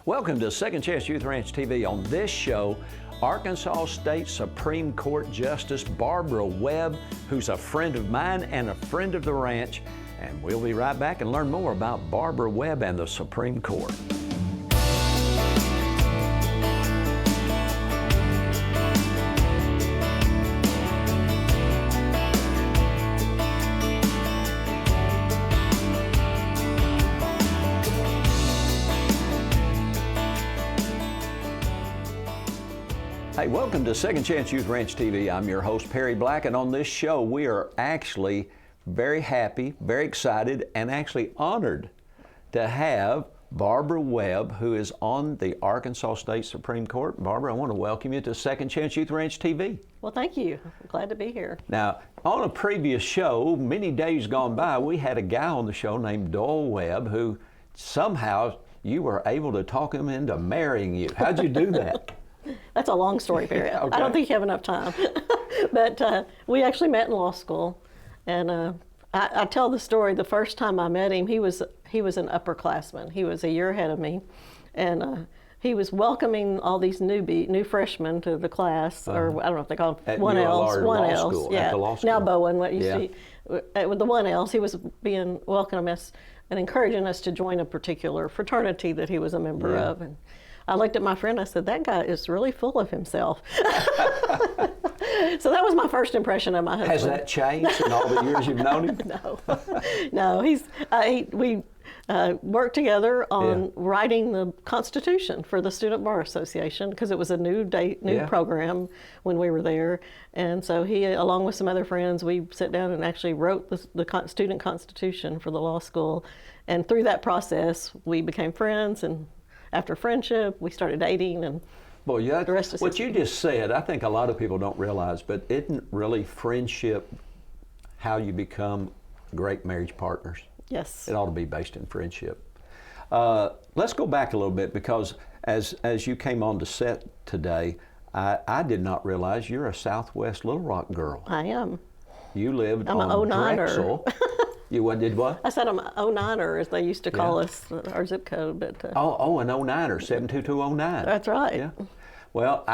Welcome to Second Chance Youth Ranch TV. On this show, Arkansas State Supreme Court Justice Barbara Webb, who's a friend of mine and a friend of the ranch. And we'll be right back and learn more about Barbara Webb and the Supreme Court. Hey, welcome to Second Chance Youth Ranch TV. I'm your host, Perry Black, and on this show, we are actually very happy, very excited, and actually honored to have Barbara Webb, who is on the Arkansas State Supreme Court. Barbara, I want to welcome you to Second Chance Youth Ranch TV. Well, thank you. I'm glad to be here. Now, on a previous show, many days gone by, we had a guy on the show named Doyle Webb, who somehow you were able to talk him into marrying you. How'd you do that? That's a long story, Perry. Okay. I don't think you have enough time. But we actually met in law school, and I tell the story. The first time I met him, he was an upperclassman. He was a year ahead of me, and he was welcoming all these new freshmen to the class, or I don't know if they call them one Ls. Yeah. At the law school. Now Bowen, what you see with the one Ls, he was being welcoming us and encouraging us to join a particular fraternity that he was a member of. And I looked at my friend, I said, that guy is really full of himself. So that was my first impression of my husband. Has that changed in all the years you've known him? No. We worked together on writing the Constitution for the Student Bar Association, because it was a new program when we were there. And so he, along with some other friends, we sat down and actually wrote the student constitution for the law school. And through that process, we became friends, and after friendship, we started dating, and the rest is what you just said. I think a lot of people don't realize, but isn't really friendship how you become great marriage partners? Yes. It ought to be based in friendship. Let's go back a little bit, because as you came on to set today, I did not realize you're a Southwest Little Rock girl. I am. You lived I'm on an 09er. Drexel. You did what? I said I'm an 09er, as they used to call us, our zip code. But an 09er, 72209. That's right. Yeah. Well,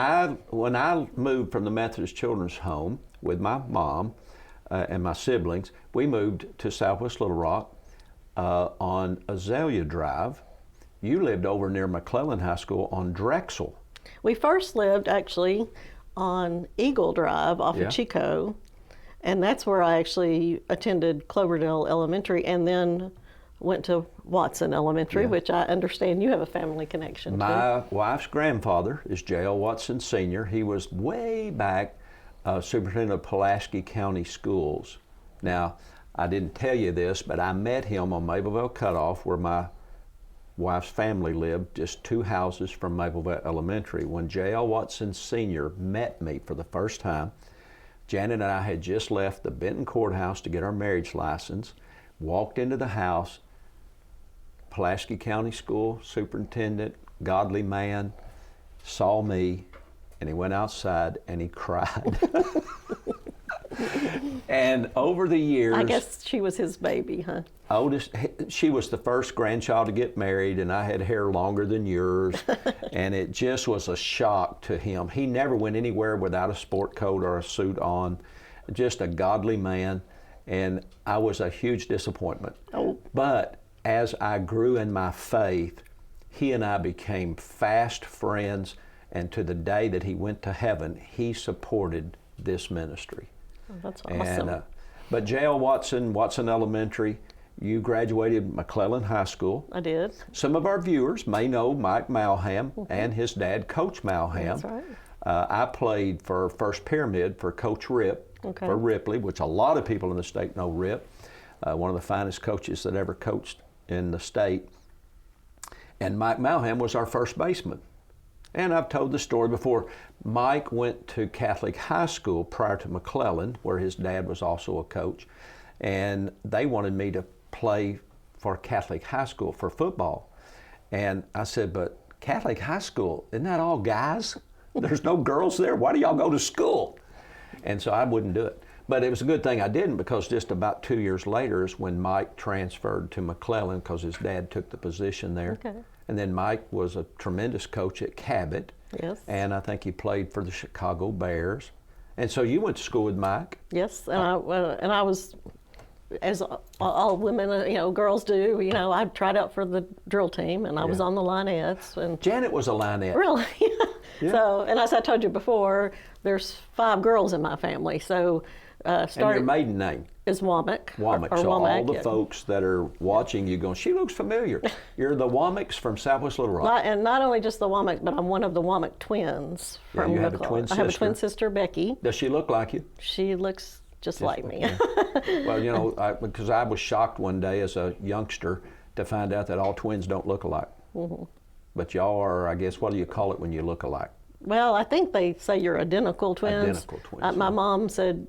when I moved from the Methodist Children's Home with my mom and my siblings, we moved to Southwest Little Rock on Azalea Drive. You lived over near McClellan High School on Drexel. We first lived actually on Eagle Drive off of Chico. And that's where I actually attended Cloverdale Elementary, and then went to Watson Elementary, which I understand you have a family connection to. My wife's grandfather is J.L. Watson Sr. He was way back superintendent of Pulaski County Schools. Now, I didn't tell you this, but I met him on Mapleville Cutoff, where my wife's family lived, just 2 houses from Mapleville Elementary. When J.L. Watson Sr. met me for the first time, Janet and I had just left the Benton Courthouse to get our marriage license, walked into the house, Pulaski County School superintendent, godly man, saw me, and he went outside and he cried. And over the years, I guess she was his baby, huh? She was the first grandchild to get married, and I had hair longer than yours, and it just was a shock to him. He never went anywhere without a sport coat or a suit on, just a godly man, and I was a huge disappointment. But as I grew in my faith, he and I became fast friends, and to the day that he went to heaven, he supported this ministry. Oh, that's awesome. And, but J.L. Watson Elementary, you graduated McClellan High School. I did. Some of our viewers may know Mike Malham and his dad, Coach Malham. That's right. I played for First Pyramid for Coach Rip, for Ripley, which a lot of people in the state know Rip, one of the finest coaches that ever coached in the state. And Mike Malham was our first baseman. And I've told the story before. Mike went to Catholic High School prior to McClellan, where his dad was also a coach, and they wanted me to play for Catholic High School for football. And I said, but Catholic High School, isn't that all guys? There's no girls there. Why do y'all go to school? And so I wouldn't do it. But it was a good thing I didn't, because just about 2 years later is when Mike transferred to McClellan, because his dad took the position there. Okay. And then Mike was a tremendous coach at Cabot. Yes. And I think he played for the Chicago Bears. And so you went to school with Mike? Yes, and I was, as all women, girls do, I tried out for the drill team, and I was on the lineettes. And Janet was a lineette. really, Yeah. So, and as I told you before, there's 5 girls in my family. So, And your maiden name? is Womack. Womack. Or So Womack, all the folks that are watching you going, she looks familiar. You're the Womacks from Southwest Little Rock. And not only just the Womack, but I'm one of the Womack twins. Yeah, From you have a McClellan. twin I have a sister. twin sister, Becky. Does she look like you? She looks just like me. Well, because I was shocked one day as a youngster to find out that all twins don't look alike. Mm-hmm. But y'all are, I guess, what do you call it when you look alike? Well, I think they say you're identical twins. Identical twins. My mom said,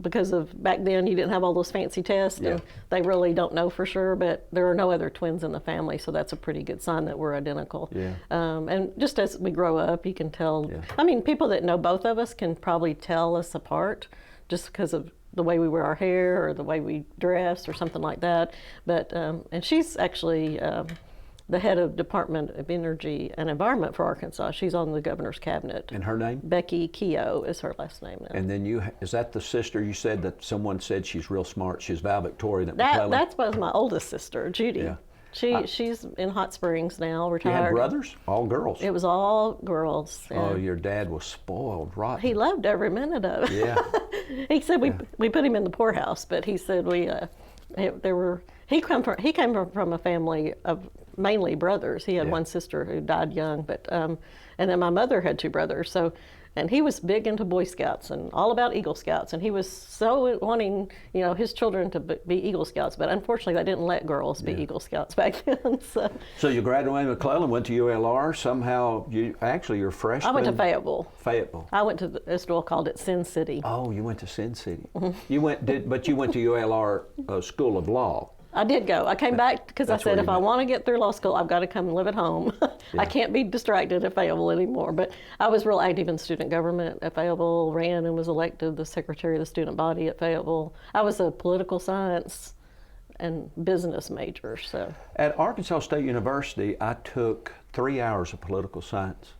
because of back then you didn't have all those fancy tests, Yeah. and they really don't know for sure, but there are no other twins in the family, so that's a pretty good sign that we're identical. Yeah. And just as we grow up, you can tell. Yeah. I mean, people that know both of us can probably tell us apart just because of the way we wear our hair or the way we dress or something like that. But and she's actually the head of Department of Energy and Environment for Arkansas. She's on the governor's cabinet. And her name? Becky Keogh is her last name now. And then is that the sister you said that someone said she's real smart? She's Val Victoria at McClellan? That was my oldest sister, Judy. Yeah. She's in Hot Springs now, You retired. had brothers? All girls? It was all girls. Oh, your dad was spoiled rotten. He loved every minute of it. Yeah. He said we put him in the poorhouse, but he said he came from a family of mainly brothers. He had one sister who died young, but and then my mother had 2 brothers. So, and he was big into Boy Scouts and all about Eagle Scouts, and he was so wanting his children to be Eagle Scouts, but unfortunately they didn't let girls be Eagle Scouts back then. So you graduated McClellan, went to ULR. Somehow you're freshman. I went to Fayetteville. Fayetteville. I went to Estoril, called it Sin City. Oh, you went to Sin City. But you went to ULR School of Law. I did go. I came back because I That's where said, you if I met. want to get through law school, I've got to come and live at home. I can't be distracted at Fayetteville anymore. But I was real active in student government at Fayetteville, ran and was elected the secretary of the student body at Fayetteville. I was a political science and business major. So At Arkansas State University, I took 3 hours of political science.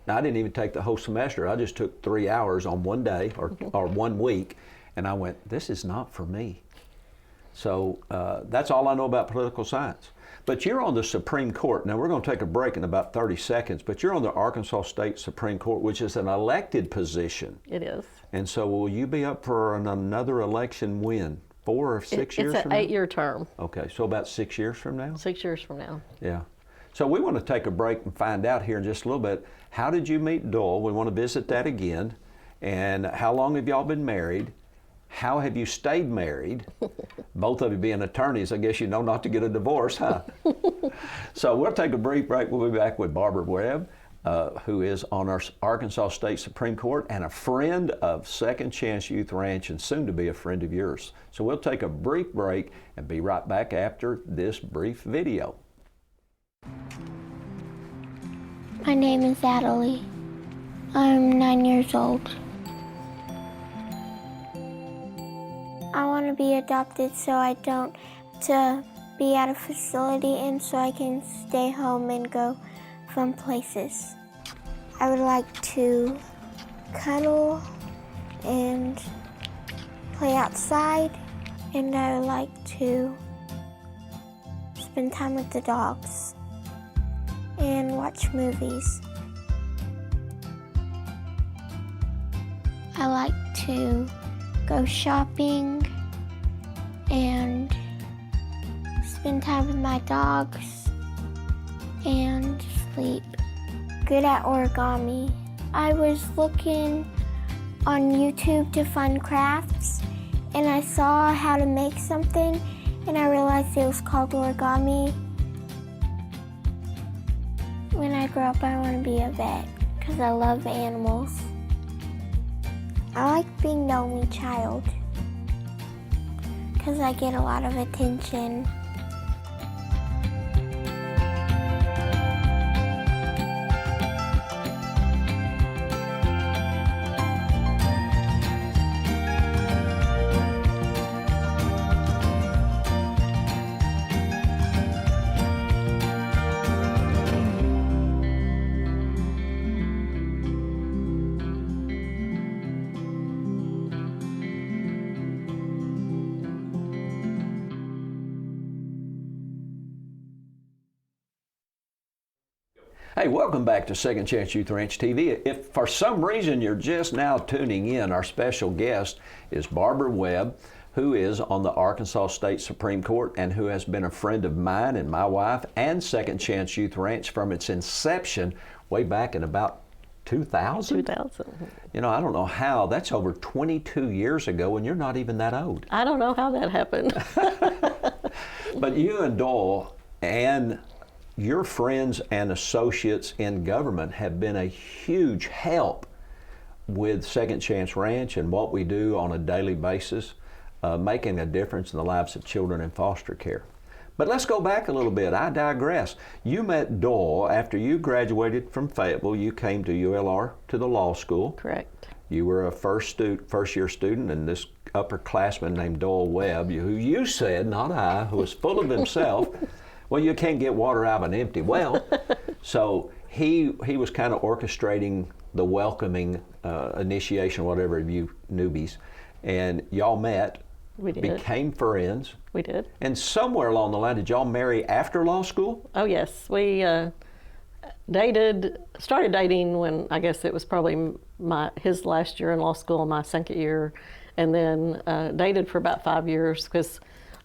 Now, I didn't even take the whole semester. I just took 3 hours on one day or 1 week, and I went, this is not for me. So that's all I know about political science. But you're on the Supreme Court. Now, we're going to take a break in about 30 seconds, but you're on the Arkansas State Supreme Court, which is an elected position. it is. And so will you be up for another election when? 4 or 6 years It's from an now? 8-year term, Okay, so about 6 years from now? 6 years from now. Yeah. So we want to take a break and find out here in just a little bit, how did you meet Doyle? We want to visit that again. And how long have y'all been married? How have you stayed married? Both of you being attorneys, I guess you know not to get a divorce, huh? So we'll take a brief break. We'll be back with Barbara Webb, who is on our Arkansas State Supreme Court and a friend of Second Chance Youth Ranch and soon to be a friend of yours. So we'll take a brief break and be right back after this brief video. My name is Adelie. I'm 9 years old. I want to be adopted so I don't to be at a facility and so I can stay home and go fun places. I would like to cuddle and play outside, and I would like to spend time with the dogs and watch movies. I like to go shopping and spend time with my dogs and sleep. Good at origami. I was looking on YouTube to find crafts and I saw how to make something and I realized it was called origami. When I grow up, I want to be a vet because I love animals. I like being the only child because I get a lot of attention. Hey, welcome back to Second Chance Youth Ranch TV. If for some reason you're just now tuning in, our special guest is Barbara Webb, who is on the Arkansas State Supreme Court and who has been a friend of mine and my wife and Second Chance Youth Ranch from its inception way back in about 2000? 2000. You know, I don't know how. That's over 22 years ago, and you're not even that old. I don't know how that happened. But you and Doyle and your friends and associates in government have been a huge help with Second Chance Ranch and what we do on a daily basis, making a difference in the lives of children in foster care. But let's go back a little bit. I digress. You met Doyle after you graduated from Fayetteville. You came to ULR to the law school. Correct. You were a first-year student, and this upperclassman named Doyle Webb, who you said, not I, who was full of himself. Well, you can't get water out of an empty well. So he was kind of orchestrating the welcoming initiation, whatever, of you newbies. And y'all met, We did. became friends. We did. And somewhere along the line, did y'all marry after law school? Oh, yes. We started dating when I guess it was probably his last year in law school, my second year, and then dated for about 5 years because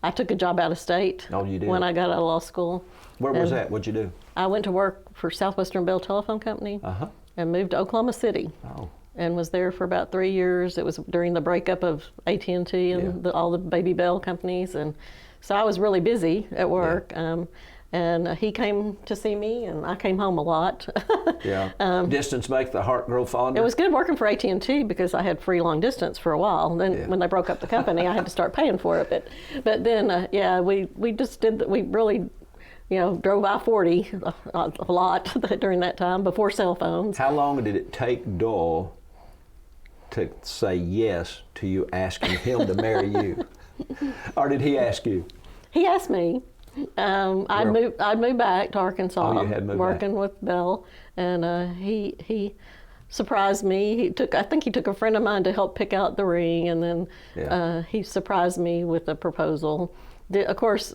I took a job out of state. Oh, you did? When I got out of law school. Where was that? What'd you do? I went to work for Southwestern Bell Telephone Company and moved to Oklahoma City. Oh. And was there for about 3 years. It was during the breakup of AT&T and all the baby Bell companies, and so I was really busy at work. Yeah. And he came to see me, and I came home a lot. Yeah. Distance makes the heart grow fonder. It was good working for AT&T because I had free long distance for a while. Then when they broke up the company, I had to start paying for it. But then we just did that. We really, drove I-40 a lot during that time before cell phones. How long did it take Doyle to say yes to you asking him to marry you? Or did he ask you? He asked me. I'd moved back to Arkansas. Oh, you had moved working back. with Bell, and he surprised me. I think he took a friend of mine to help pick out the ring, and then he surprised me with a proposal. Of course,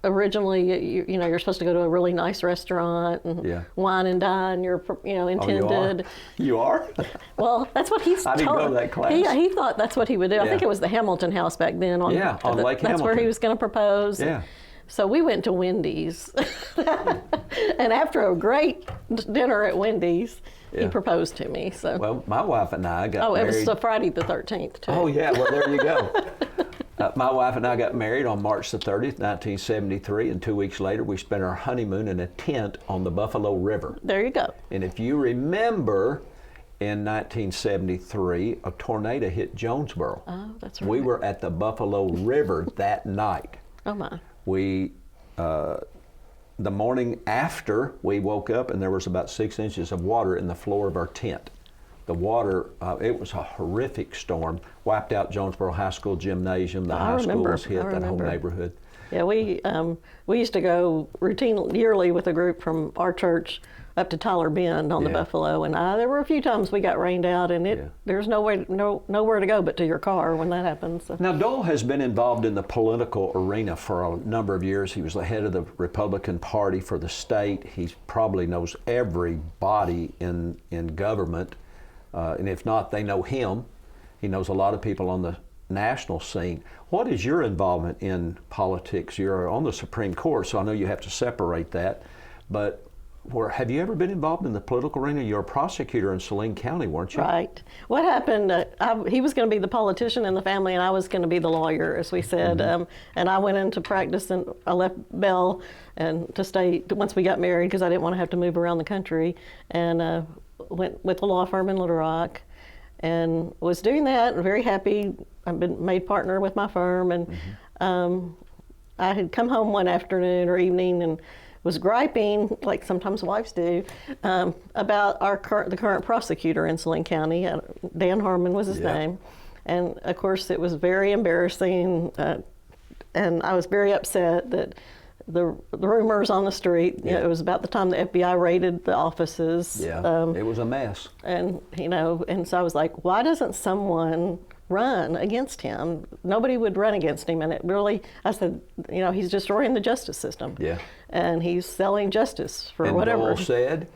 originally, you're supposed to go to a really nice restaurant and wine and dine. You're intended. Oh, you are? Well, that's what he's I didn't told. go to that class. He thought that's what he would do. I think it was the Hamilton House back then. On Lake Hamilton. That's where he was going to propose. Yeah. So we went to Wendy's, and after a great dinner at Wendy's, he proposed to me. So. Well, my wife and I got married. Oh, it was Friday the 13th, too. Oh, yeah. Well, there you go. My wife and I got married on March the 30th, 1973, and 2 weeks later we spent our honeymoon in a tent on the Buffalo River. There you go. And if you remember, in 1973, a tornado hit Jonesboro. Oh, that's right. We were at the Buffalo River that night. Oh, my. The morning after, we woke up and there was about 6 inches of water in the floor of our tent. The water, it was a horrific storm, wiped out Jonesboro High School gymnasium. The high school was hit, that whole neighborhood. Yeah, we used to go yearly with a group from our church up to Tyler Bend on the Buffalo, and there were a few times we got rained out, and there's nowhere to go but to your car when that happens. So. Now, Doyle has been involved in the political arena for a number of years. He was the head of the Republican Party for the state. He probably knows everybody in government, and if not, they know him. He knows a lot of people on the national scene. What is your involvement in politics? You're on the Supreme Court, so I know you have to separate that, but have you ever been involved in the political arena? You're a prosecutor in Saline County, weren't you? Right. What happened, he was going to be the politician in the family, and I was going to be the lawyer, as we said. And I went into practice, and I left Bell and to stay once we got married because I didn't want to have to move around the country, and went with a law firm in Little Rock and was doing that and very happy. I've been made partner with my firm, and I had come home one afternoon or evening and was griping, like sometimes wives do, about the current prosecutor in Saline County. Dan Harmon was his name. And of course it was very embarrassing, and I was very upset that the rumors on the street, it was about the time the FBI raided the offices. Yeah, it was a mess. And, and so I was like, why doesn't someone run against him. Nobody would run against him, and it really, I said, you know, he's destroying the justice system. Yeah. And he's selling justice for and whatever. Dole said,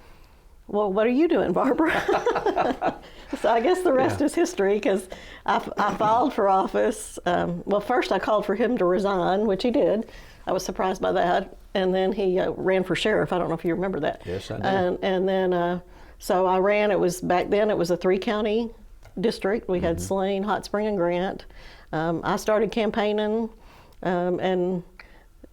well, what are you doing, Barbara? So I guess the rest is history, because I filed for office. Well, first I called for him to resign, which he did. I was surprised by that. And then he ran for sheriff. I don't know if you remember that. Yes, I do. And then, so I ran. It was back then. It was a 3-county district. We had Saline, Hot Spring, and Grant. I started campaigning, and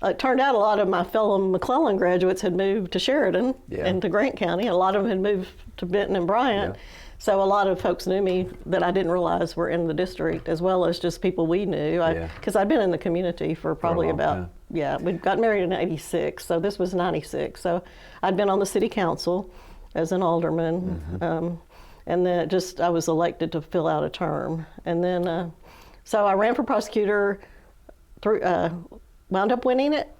it turned out a lot of my fellow McClellan graduates had moved to Sheridan and to Grant County. A lot of them had moved to Benton and Bryant. Yeah. So a lot of folks knew me that I didn't realize were in the district, as well as just people we knew. Because I'd been in the community for probably about, we got married in '86, so this was '96. So I'd been on the city council as an alderman, and then I was elected to fill out a term. And then, so I ran for prosecutor, wound up winning it.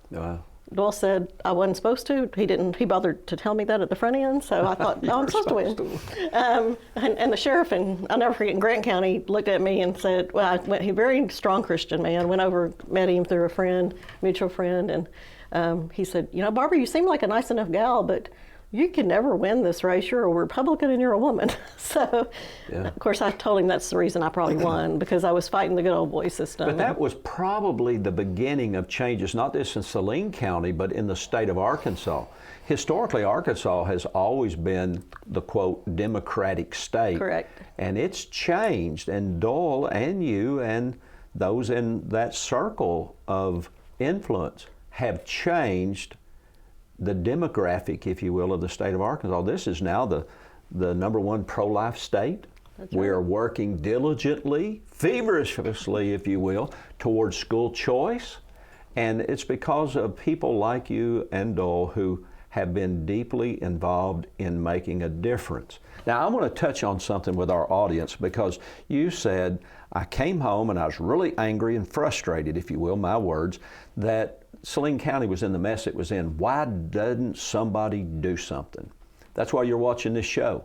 Dole said I wasn't supposed to. He bothered to tell me that at the front end, so I thought, no, I'm supposed to win. And the sheriff, and I'll never forget, in Grant County, looked at me and said, he's a very strong Christian man, went over, met him through a friend, mutual friend, and he said, you know, Barbara, you seem like a nice enough gal, but you can never win this race. You're a Republican and you're a woman. So, of course, I told him that's the reason I probably won, because I was fighting the good old boy system. But that was probably the beginning of changes, not just in Saline County, but in the state of Arkansas. Historically, Arkansas has always been the, quote, Democratic state. Correct. And it's changed, and Dole and you and those in that circle of influence have changed the demographic, if you will, of the state of Arkansas. This is now the #1 pro-life state. That's we right. are working diligently, feverishly, if you will, towards school choice. And it's because of people like you and Dole who have been deeply involved in making a difference. Now, I want to touch on something with our audience, because you said, I came home and I was really angry and frustrated, if you will, my words, that Saline County was in the mess it was in. Why doesn't somebody do something? That's why you're watching this show.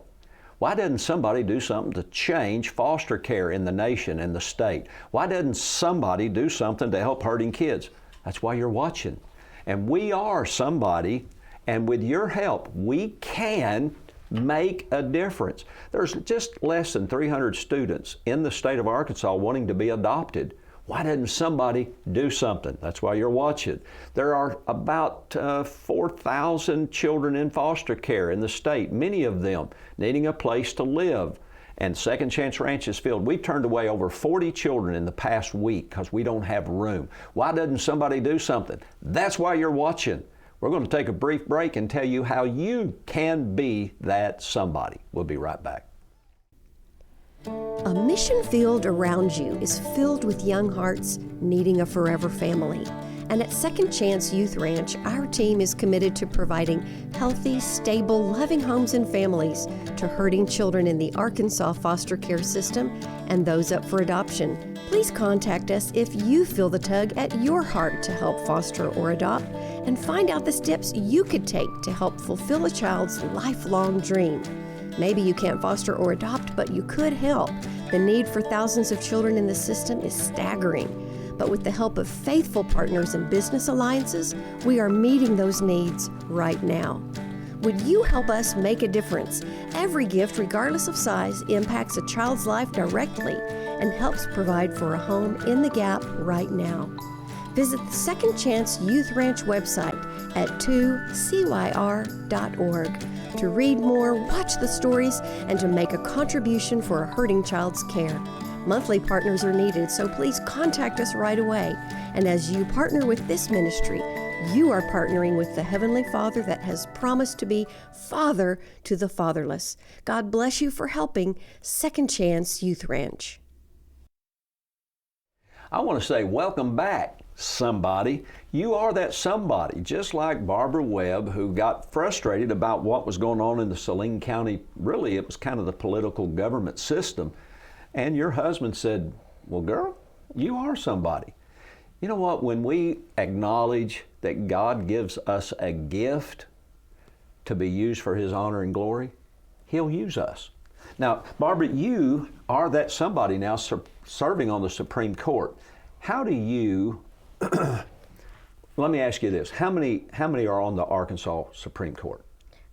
Why doesn't somebody do something to change foster care in the nation and the state? Why doesn't somebody do something to help hurting kids? That's why you're watching. And we are somebody, and with your help, we can make a difference. There's just less than 300 students in the state of Arkansas wanting to be adopted. Why doesn't somebody do something? That's why you're watching. There are about 4,000 children in foster care in the state, many of them needing a place to live. And Second Chance Ranch is filled. We've turned away over 40 children in the past week because we don't have room. Why doesn't somebody do something? That's why you're watching. We're going to take a brief break and tell you how you can be that somebody. We'll be right back. A mission field around you is filled with young hearts needing a forever family. And at Second Chance Youth Ranch, our team is committed to providing healthy, stable, loving homes and families to hurting children in the Arkansas foster care system and those up for adoption. Please contact us if you feel the tug at your heart to help foster or adopt, and find out the steps you could take to help fulfill a child's lifelong dream. Maybe you can't foster or adopt, but you could help. The need for thousands of children in the system is staggering. But with the help of faithful partners and business alliances, we are meeting those needs right now. Would you help us make a difference? Every gift, regardless of size, impacts a child's life directly and helps provide for a home in the gap right now. Visit the Second Chance Youth Ranch website at 2CYR.org to read more, watch the stories, and to make a contribution for a hurting child's care. Monthly partners are needed, so please contact us right away. And as you partner with this ministry, you are partnering with the Heavenly Father that has promised to be Father to the fatherless. God bless you for helping Second Chance Youth Ranch. I want to say welcome back, somebody. You are that somebody, just like Barbara Webb, who got frustrated about what was going on in the Saline County. Really, it was kind of the political government system. And your husband said, well, girl, you are somebody. You know what? When we acknowledge that God gives us a gift to be used for His honor and glory, He'll use us. Now, Barbara, you are that somebody now serving on the Supreme Court. How do you, let me ask you this, how many are on the Arkansas Supreme Court?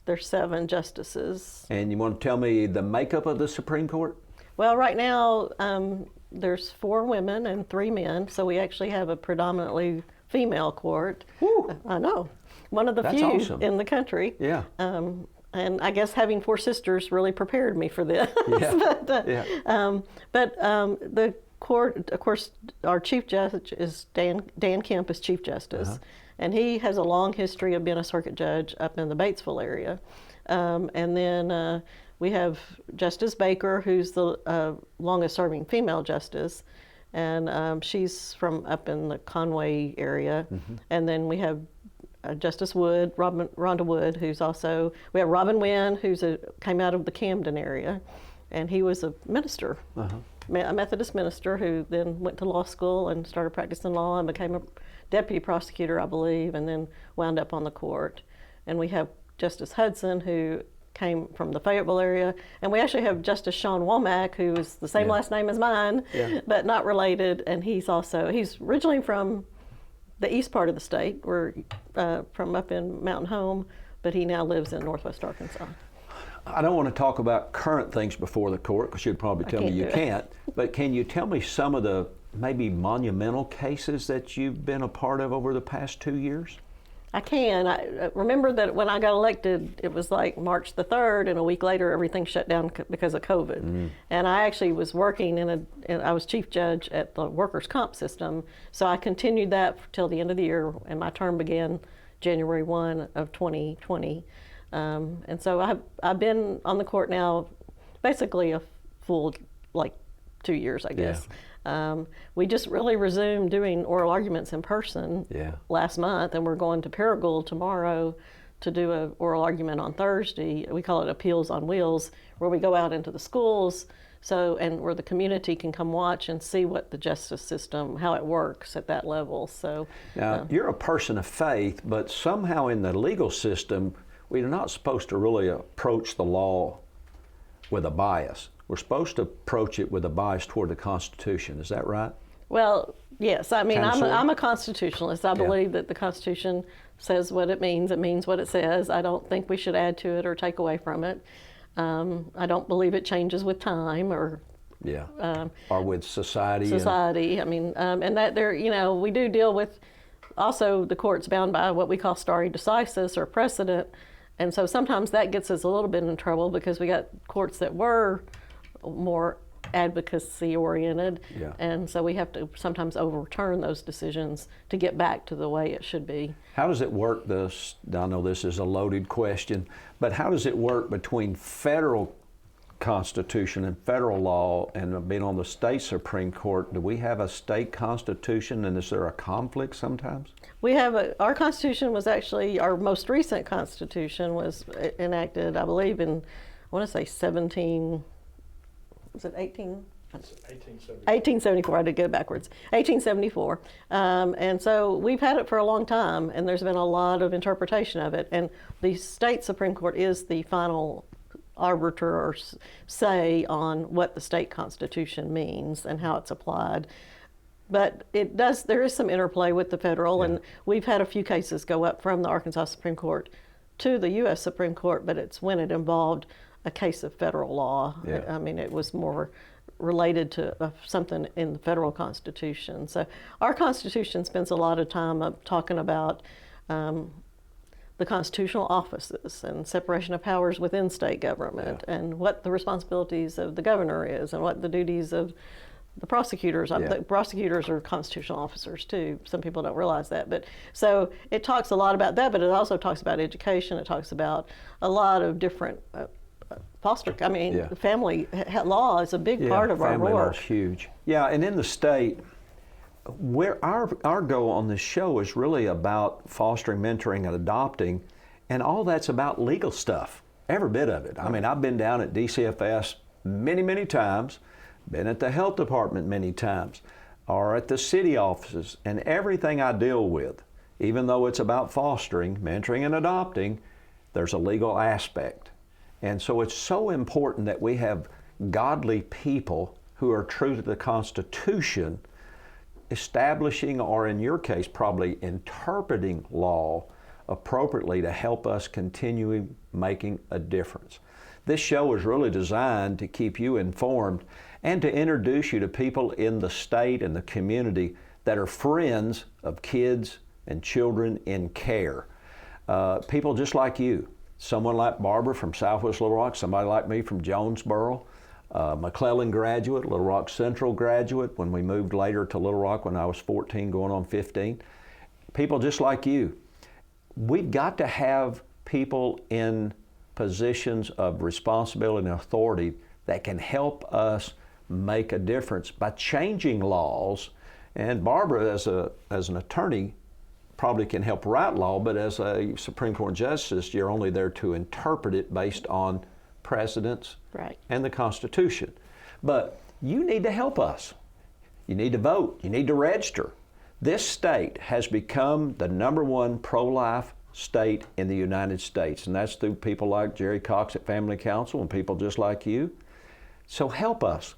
There's 7 justices. And you want to tell me the makeup of the Supreme Court? Well, right now, there's 4 women and 3 men, so we actually have a predominantly female court. Woo. I know. One of the That's few awesome. in the country. Yeah. And I guess having 4 sisters really prepared me for this. Yeah. The court, of course, our Chief Judge is Dan Kemp is Chief Justice, and he has a long history of being a circuit judge up in the Batesville area. And then we have Justice Baker, who's the longest serving female justice, and she's from up in the Conway area. And then we have Justice Wood, Rhonda Wood, who's also, we have Robin Wynn, who's came out of the Camden area, and he was a minister, a Methodist minister who then went to law school and started practicing law and became a deputy prosecutor, I believe, and then wound up on the court. And we have Justice Hudson, who came from the Fayetteville area, and we actually have Justice Sean Womack, who is the same last name as mine, but not related, and he's originally from the east part of the state, from up in Mountain Home, but he now lives in northwest Arkansas. I don't want to talk about current things before the court, because you'd probably tell me you can't, but can you tell me some of the maybe monumental cases that you've been a part of over the past 2 years? I can. I remember that when I got elected, it was like March the 3rd, and a week later everything shut down because of COVID. And I actually was working I was chief judge at the workers' comp system, so I continued that till the end of the year, and my term began January 1 of 2020. And so I've been on the court now basically a full, 2 years, I guess. We just really resumed doing oral arguments in person last month, and we're going to Paragould tomorrow to do an oral argument on Thursday. We call it Appeals on Wheels, where we go out into the schools and where the community can come watch and see what the justice system, how it works at that level. So now, you're a person of faith, but somehow in the legal system, we're not supposed to really approach the law with a bias. We're supposed to approach it with a bias toward the Constitution. Is that right? Well, yes. I mean, Counselor? I'm a constitutionalist. I believe that the Constitution says what it means. It means what it says. I don't think we should add to it or take away from it. I don't believe it changes with time or with society. I mean, and that we do deal with. Also, the court's bound by what we call stare decisis or precedent, and so sometimes that gets us a little bit in trouble because we got courts that were more advocacy oriented, and so we have to sometimes overturn those decisions to get back to the way it should be. How does it work? I know this is a loaded question, but how does it work between federal Constitution and federal law and being on the state Supreme Court? Do we have a state constitution, and is there a conflict sometimes? We have our Constitution was actually, our most recent Constitution was enacted, I believe, in, I want to say 1874. I did go backwards. 1874. And so we've had it for a long time, and there's been a lot of interpretation of it. And the state Supreme Court is the final arbiter or say on what the state constitution means and how it's applied. But there is some interplay with the federal, and we've had a few cases go up from the Arkansas Supreme Court to the U.S. Supreme Court, but it's when it involved a case of federal law. I mean, it was more related to something in the federal Constitution. So our Constitution spends a lot of time talking about the constitutional offices and separation of powers within state government and what the responsibilities of the governor is and what the duties of the prosecutors. The prosecutors are constitutional officers too. Some people don't realize that. But so it talks a lot about that, but it also talks about education. It talks about a lot of different family law is a big part of our family law work. is huge. Yeah, and in the state, where our goal on this show is really about fostering, mentoring, and adopting, and all that's about legal stuff, every bit of it. I mean, I've been down at DCFS many, many times, been at the health department many times, or at the city offices, and everything I deal with, even though it's about fostering, mentoring, and adopting, there's a legal aspect. And so it's so important that we have godly people who are true to the Constitution establishing, or in your case, probably interpreting law appropriately to help us continue making a difference. This show is really designed to keep you informed and to introduce you to people in the state and the community that are friends of kids and children in care. People just like you, someone like Barbara from Southwest Little Rock, somebody like me from Jonesboro, McClellan graduate, Little Rock Central graduate when we moved later to Little Rock when I was 14 going on 15. People just like you. We've got to have people in positions of responsibility and authority that can help us make a difference by changing laws. And Barbara, as an attorney, probably can help write law, but as a Supreme Court justice, you're only there to interpret it based on precedents and the Constitution. But you need to help us. You need to vote. You need to register. This state has become the #1 pro-life state in the United States, and that's through people like Jerry Cox at Family Council and people just like you. So help us.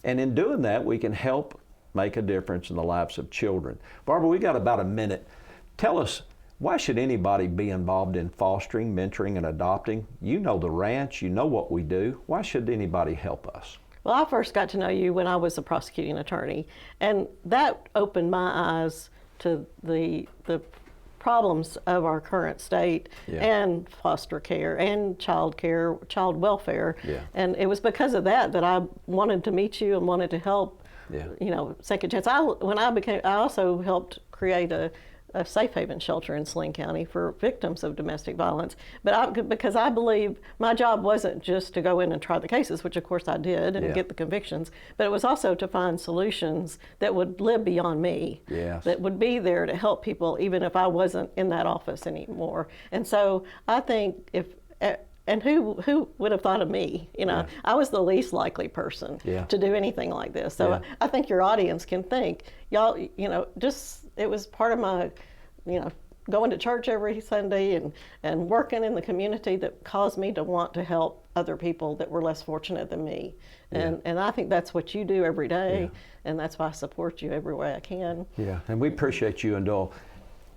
And in doing that, we can help make a difference in the lives of children. Barbara, we got about a minute. Tell us, why should anybody be involved in fostering, mentoring, and adopting? You know the ranch, you know what we do. Why should anybody help us? Well, I first got to know you when I was a prosecuting attorney, and that opened my eyes to the problems of our current state and foster care and child care, child welfare. And it was because of that that I wanted to meet you and wanted to help, you know, Second Chance. I also helped create a safe haven shelter in Saline County for victims of domestic violence. But because I believe my job wasn't just to go in and try the cases, which of course I did, and get the convictions, but it was also to find solutions that would live beyond me, that would be there to help people even if I wasn't in that office anymore. And so I think and who would have thought of me? You know, I was the least likely person to do anything like this. So I think your audience can think, y'all, you know, it was part of my, you know, going to church every Sunday and working in the community that caused me to want to help other people that were less fortunate than me. And I think that's what you do every day, and that's why I support you every way I can. Yeah, and we appreciate you and Dole.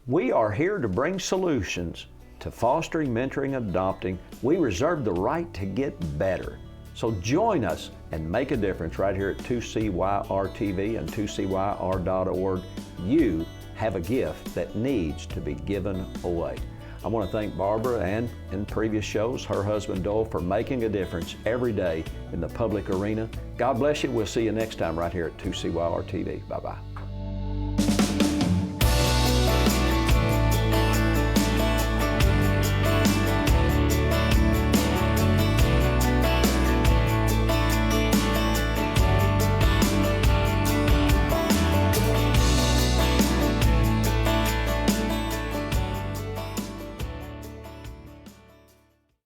We are here to bring solutions to fostering, mentoring, and adopting. We reserve the right to get better. So join us and make a difference right here at 2CYR-TV and 2CYR.org. You have a gift that needs to be given away. I want to thank Barbara and, in previous shows, her husband Dole for making a difference every day in the public arena. God bless you. We'll see you next time right here at 2CYR-TV. Bye-bye.